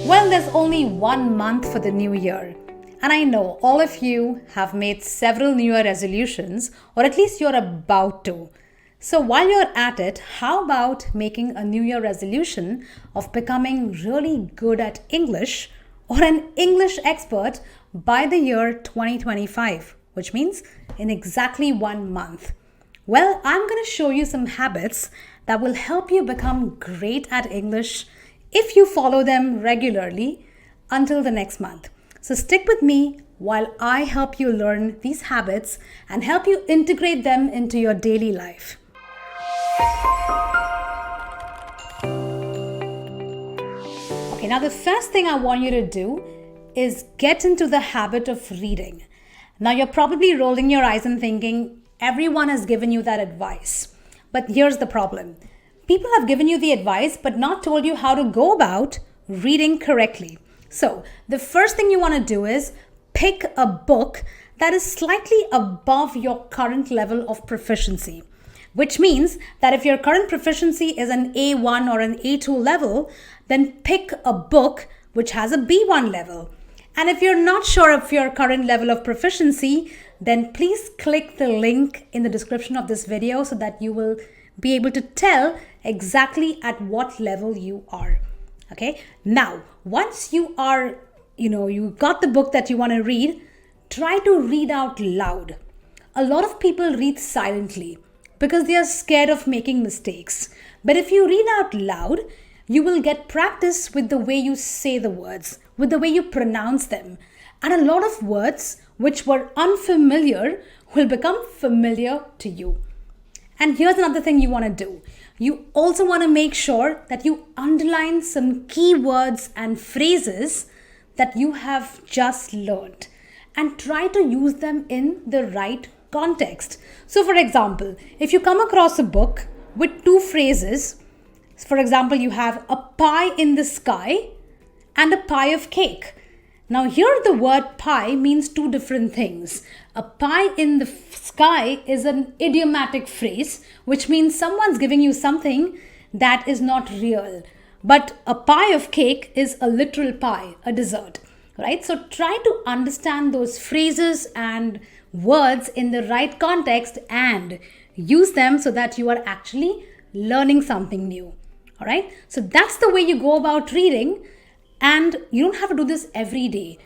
Well, there's only 1 month for the new year. And I know all of you have made several New Year resolutions, or at least you're about to. So while you're at it, how about making a New Year resolution of becoming really good at English or an English expert by the year 2025, which means in exactly 1 month? Well, I'm going to show you some habits that will help you become great at English if you follow them regularly until the next month. So stick with me while I help you learn these habits and help you integrate them into your daily life. Okay, now the first thing I want you to do is get into the habit of reading. Now you're probably rolling your eyes and thinking, everyone has given you that advice. But here's the problem. People have given you the advice but not told you how to go about reading correctly. So the first thing you want to do is pick a book that is slightly above your current level of proficiency. Which means that if your current proficiency is an A1 or an A2 level, then pick a book which has a B1 level. And if you're not sure of your current level of proficiency, then please click the link in the description of this video so that you will be able to tell exactly at what level you are. Okay. Now, once you are, you got the book that you want to read, try to read out loud. A lot of people read silently because they are scared of making mistakes. But if you read out loud, you will get practice with the way you say the words, with the way you pronounce them. And a lot of words which were unfamiliar will become familiar to you. And here's another thing you want to do. You also want to make sure that you underline some key words and phrases that you have just learned and try to use them in the right context. So for example, if you come across a book with two phrases, for example, you have a pie in the sky and a pie of cake. Now here the word pie means two different things. A pie in the sky is an idiomatic phrase, which means someone's giving you something that is not real. But a pie of cake is a literal pie, a dessert, right? So try to understand those phrases and words in the right context and use them so that you are actually learning something new. All right? So that's the way you go about reading. And you don't have to do this every day,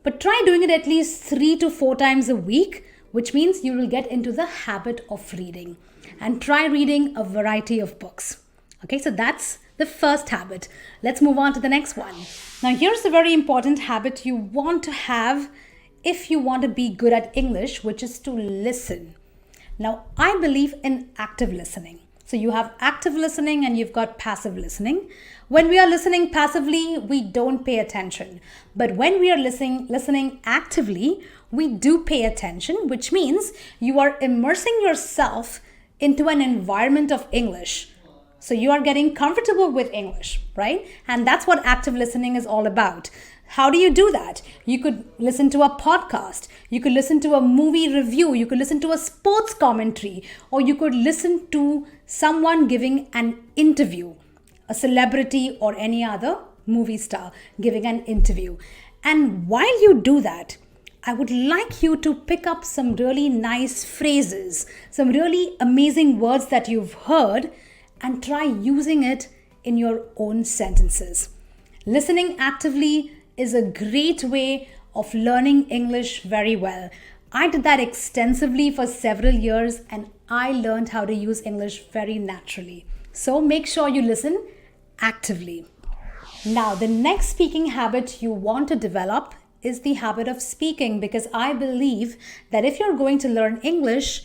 but try doing it at least 3 to 4 times a week, which means you will get into the habit of reading. And try reading a variety of books. Okay, so that's the first habit. Let's move on to the next one. Now, here's a very important habit you want to have if you want to be good at English, which is to listen. Now, I believe in active listening. So you have active listening and you've got passive listening. When we are listening passively, we don't pay attention. But when we are listening actively, we do pay attention, which means you are immersing yourself into an environment of English. So you are getting comfortable with English, right? And that's what active listening is all about. How do you do that? You could listen to a podcast. You could listen to a movie review. You could listen to a sports commentary, or you could listen to someone giving an interview, a celebrity or any other movie star giving an interview. And while you do that, I would like you to pick up some really nice phrases, some really amazing words that you've heard, and try using it in your own sentences. Listening actively is a great way of learning English very well. I did that extensively for several years and I learned how to use English very naturally. So make sure you listen actively. Now, the next speaking habit you want to develop is the habit of speaking, because I believe that if you're going to learn English,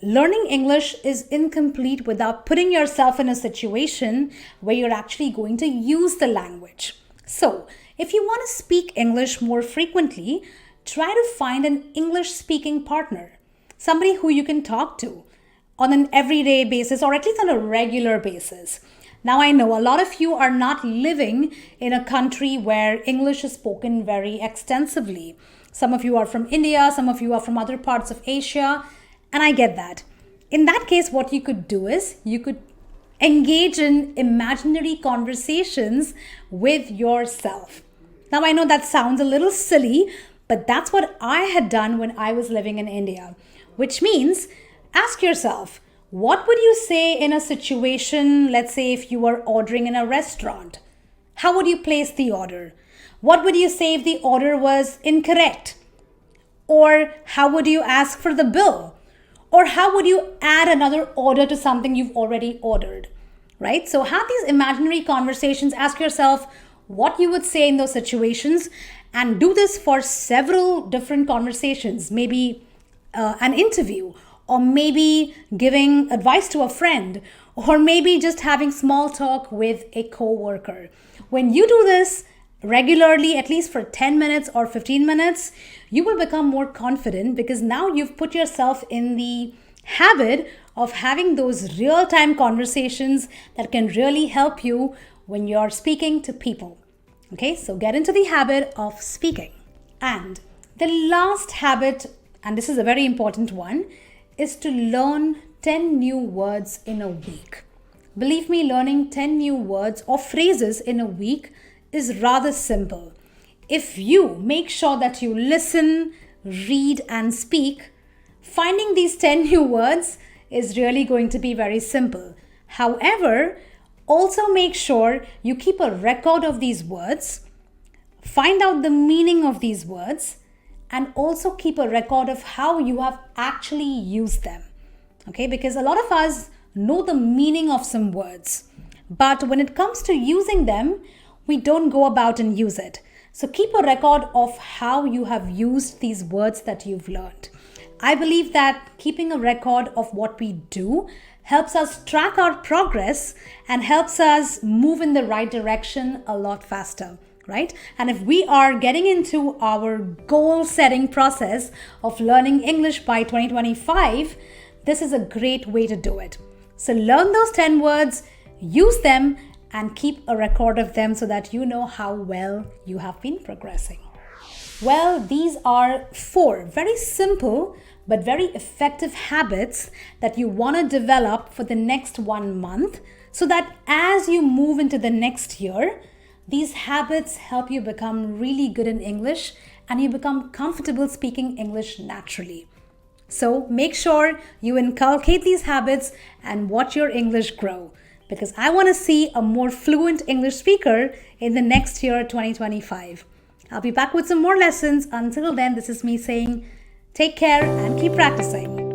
learning English is incomplete without putting yourself in a situation where you're actually going to use the language. So, if you want to speak English more frequently, try to find an English-speaking partner, somebody who you can talk to on an everyday basis or at least on a regular basis. Now, I know a lot of you are not living in a country where English is spoken very extensively. Some of you are from India, some of you are from other parts of Asia, and I get that. In that case, what you could do is you could Engage in imaginary conversations with yourself. Now, I know that sounds a little silly, but that's what I had done when I was living in India, which means ask yourself, what would you say in a situation, let's say if you were ordering in a restaurant? How would you place the order? What would you say if the order was incorrect? Or how would you ask for the bill? Or how would you add another order to something you've already ordered? Right? So have these imaginary conversations. Ask yourself what you would say in those situations and do this for several different conversations. Maybe an interview, or maybe giving advice to a friend, or maybe just having small talk with a coworker. When you do this regularly, at least for 10 minutes or 15 minutes, you will become more confident because now you've put yourself in the habit of having those real-time conversations that can really help you when you're speaking to people. Okay, so get into the habit of speaking. And the last habit, and this is a very important one, is to learn 10 new words in a week. Believe me, learning 10 new words or phrases in a week is rather simple. If you make sure that you listen, read, and speak, finding these 10 new words is really going to be very simple. However, also make sure you keep a record of these words, find out the meaning of these words, and also keep a record of how you have actually used them. Okay, because a lot of us know the meaning of some words, but when it comes to using them, we don't go about and use it. So keep a record of how you have used these words that you've learned. I believe that keeping a record of what we do helps us track our progress and helps us move in the right direction a lot faster, right? And if we are getting into our goal setting process of learning English by 2025, this is a great way to do it. So learn those 10 words, use them, and keep a record of them so that you know how well you have been progressing. Well, these are 4 very simple but very effective habits that you want to develop for the next 1 month so that as you move into the next year, these habits help you become really good in English and you become comfortable speaking English naturally. So make sure you inculcate these habits and watch your English grow, because I want to see a more fluent English speaker in the next year, 2025. I'll be back with some more lessons. Until then, this is me saying, take care and keep practicing.